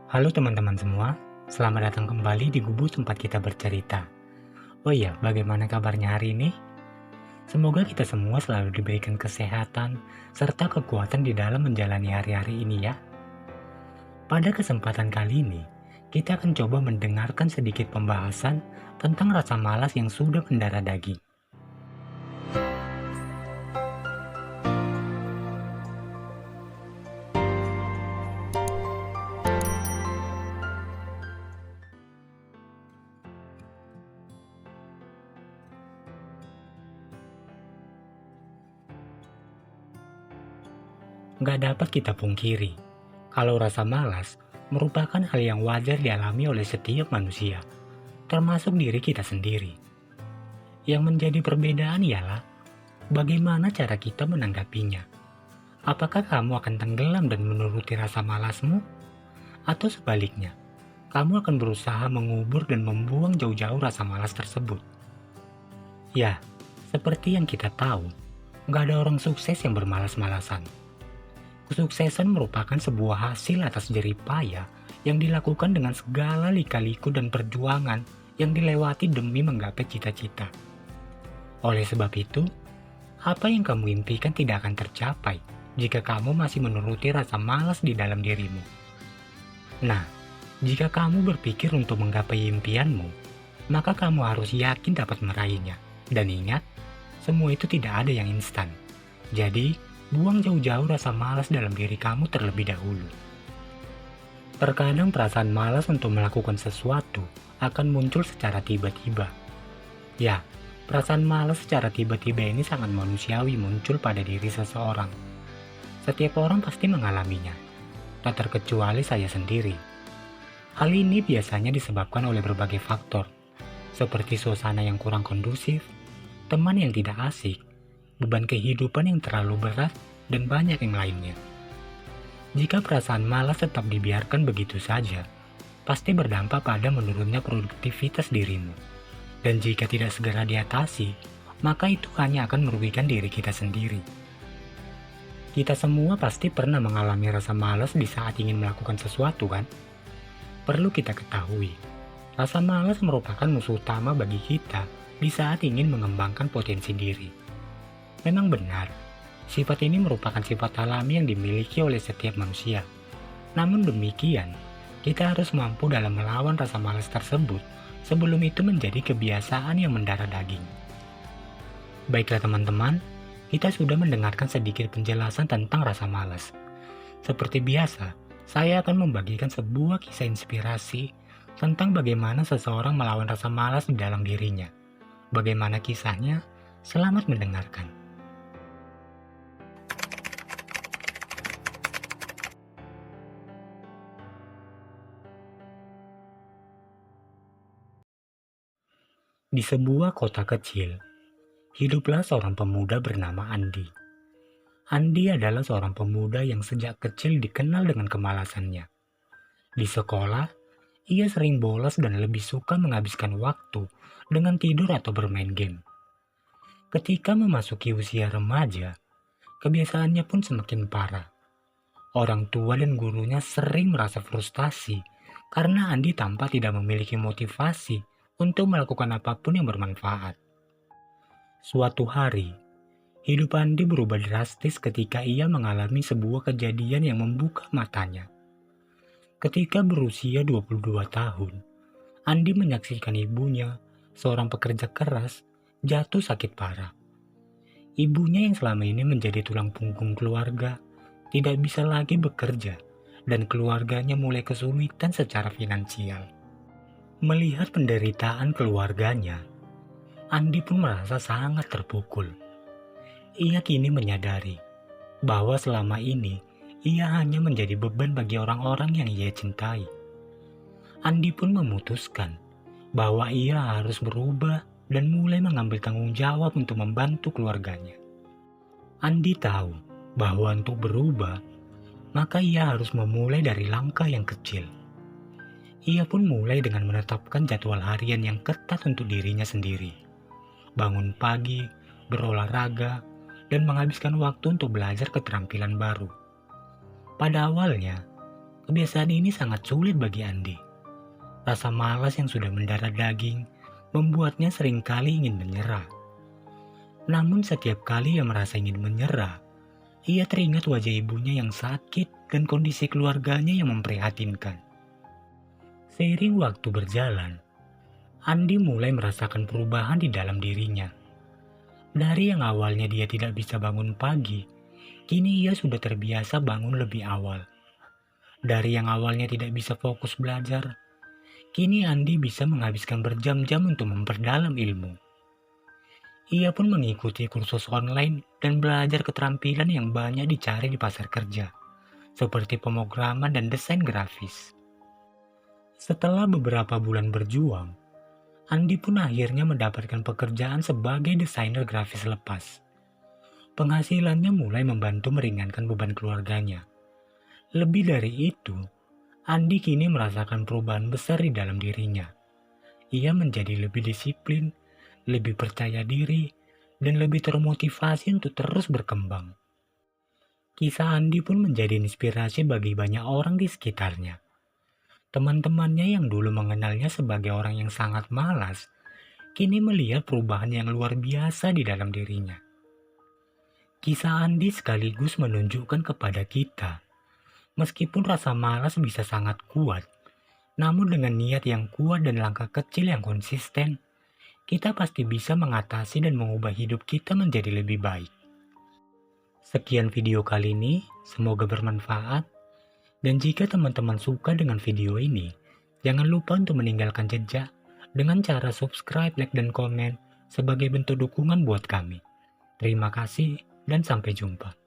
Halo teman-teman semua, selamat datang kembali di Gubuk tempat kita bercerita. Oh iya, bagaimana kabarnya hari ini? Semoga kita semua selalu diberikan kesehatan serta kekuatan di dalam menjalani hari-hari ini ya. Pada kesempatan kali ini, kita akan coba mendengarkan sedikit pembahasan tentang rasa malas yang sudah mendarah daging. Nggak dapat kita pungkiri, kalau rasa malas merupakan hal yang wajar dialami oleh setiap manusia, termasuk diri kita sendiri. Yang menjadi perbedaan ialah bagaimana cara kita menanggapinya. Apakah kamu akan tenggelam dan menuruti rasa malasmu? Atau sebaliknya, kamu akan berusaha mengubur dan membuang jauh-jauh rasa malas tersebut? Ya, seperti yang kita tahu, nggak ada orang sukses yang bermalas-malasan. Kesuksesan merupakan sebuah hasil atas jerih payah yang dilakukan dengan segala lika-liku dan perjuangan yang dilewati demi menggapai cita-cita. Oleh sebab itu, apa yang kamu impikan tidak akan tercapai jika kamu masih menuruti rasa malas di dalam dirimu. Nah, jika kamu berpikir untuk menggapai impianmu, maka kamu harus yakin dapat meraihnya. Dan ingat, semua itu tidak ada yang instan. Jadi, buang jauh-jauh rasa malas dalam diri kamu terlebih dahulu. Terkadang perasaan malas untuk melakukan sesuatu akan muncul secara tiba-tiba. Ya, perasaan malas secara tiba-tiba ini sangat manusiawi muncul pada diri seseorang. Setiap orang pasti mengalaminya, tak terkecuali saya sendiri. Hal ini biasanya disebabkan oleh berbagai faktor, seperti suasana yang kurang kondusif, teman yang tidak asik, beban kehidupan yang terlalu berat, dan banyak yang lainnya. Jika perasaan malas tetap dibiarkan begitu saja, pasti berdampak pada menurunnya produktivitas dirimu. Dan jika tidak segera diatasi, maka itu hanya akan merugikan diri kita sendiri. Kita semua pasti pernah mengalami rasa malas di saat ingin melakukan sesuatu kan? Perlu kita ketahui, rasa malas merupakan musuh utama bagi kita di saat ingin mengembangkan potensi diri. Memang benar, sifat ini merupakan sifat alami yang dimiliki oleh setiap manusia. Namun demikian, kita harus mampu dalam melawan rasa malas tersebut sebelum itu menjadi kebiasaan yang mendarah daging. Baiklah teman-teman, kita sudah mendengarkan sedikit penjelasan tentang rasa malas. Seperti biasa, saya akan membagikan sebuah kisah inspirasi tentang bagaimana seseorang melawan rasa malas di dalam dirinya. Bagaimana kisahnya? Selamat mendengarkan. Di sebuah kota kecil, hiduplah seorang pemuda bernama Andi. Andi adalah seorang pemuda yang sejak kecil dikenal dengan kemalasannya. Di sekolah, ia sering bolos dan lebih suka menghabiskan waktu dengan tidur atau bermain game. Ketika memasuki usia remaja, kebiasaannya pun semakin parah. Orang tua dan gurunya sering merasa frustasi karena Andi tampak tidak memiliki motivasi untuk melakukan apapun yang bermanfaat. Suatu hari, hidup Andi berubah drastis ketika ia mengalami sebuah kejadian yang membuka matanya. Ketika berusia 22 tahun, Andi menyaksikan ibunya, seorang pekerja keras, jatuh sakit parah. Ibunya yang selama ini menjadi tulang punggung keluarga, tidak bisa lagi bekerja dan keluarganya mulai kesulitan secara finansial. Melihat penderitaan keluarganya, Andi pun merasa sangat terpukul. Ia kini menyadari bahwa selama ini ia hanya menjadi beban bagi orang-orang yang ia cintai. Andi pun memutuskan bahwa ia harus berubah dan mulai mengambil tanggung jawab untuk membantu keluarganya. Andi tahu bahwa untuk berubah, maka ia harus memulai dari langkah yang kecil. Ia pun mulai dengan menetapkan jadwal harian yang ketat untuk dirinya sendiri. Bangun pagi, berolahraga, dan menghabiskan waktu untuk belajar keterampilan baru. Pada awalnya, Kebiasaan ini sangat sulit bagi Andi. Rasa malas yang sudah mendarah daging membuatnya seringkali ingin menyerah. Namun setiap kali ia merasa ingin menyerah, ia teringat wajah ibunya yang sakit dan kondisi keluarganya yang memprihatinkan. Seiring waktu berjalan, Andi mulai merasakan perubahan di dalam dirinya. Dari yang awalnya dia tidak bisa bangun pagi, kini ia sudah terbiasa bangun lebih awal. Dari yang awalnya tidak bisa fokus belajar, kini Andi bisa menghabiskan berjam-jam untuk memperdalam ilmu. Ia pun mengikuti kursus online dan belajar keterampilan yang banyak dicari di pasar kerja, seperti pemrograman dan desain grafis. Setelah beberapa bulan berjuang, Andi pun akhirnya mendapatkan pekerjaan sebagai desainer grafis lepas. Penghasilannya mulai membantu meringankan beban keluarganya. Lebih dari itu, Andi kini merasakan perubahan besar di dalam dirinya. Ia menjadi lebih disiplin, lebih percaya diri, dan lebih termotivasi untuk terus berkembang. Kisah Andi pun menjadi inspirasi bagi banyak orang di sekitarnya. Teman-temannya yang dulu mengenalnya sebagai orang yang sangat malas, kini melihat perubahan yang luar biasa di dalam dirinya. Kisah Andi sekaligus menunjukkan kepada kita, meskipun rasa malas bisa sangat kuat, namun dengan niat yang kuat dan langkah kecil yang konsisten, kita pasti bisa mengatasi dan mengubah hidup kita menjadi lebih baik. Sekian video kali ini, semoga bermanfaat. Dan jika teman-teman suka dengan video ini, jangan lupa untuk meninggalkan jejak dengan cara subscribe, like, dan komen sebagai bentuk dukungan buat kami. Terima kasih dan sampai jumpa.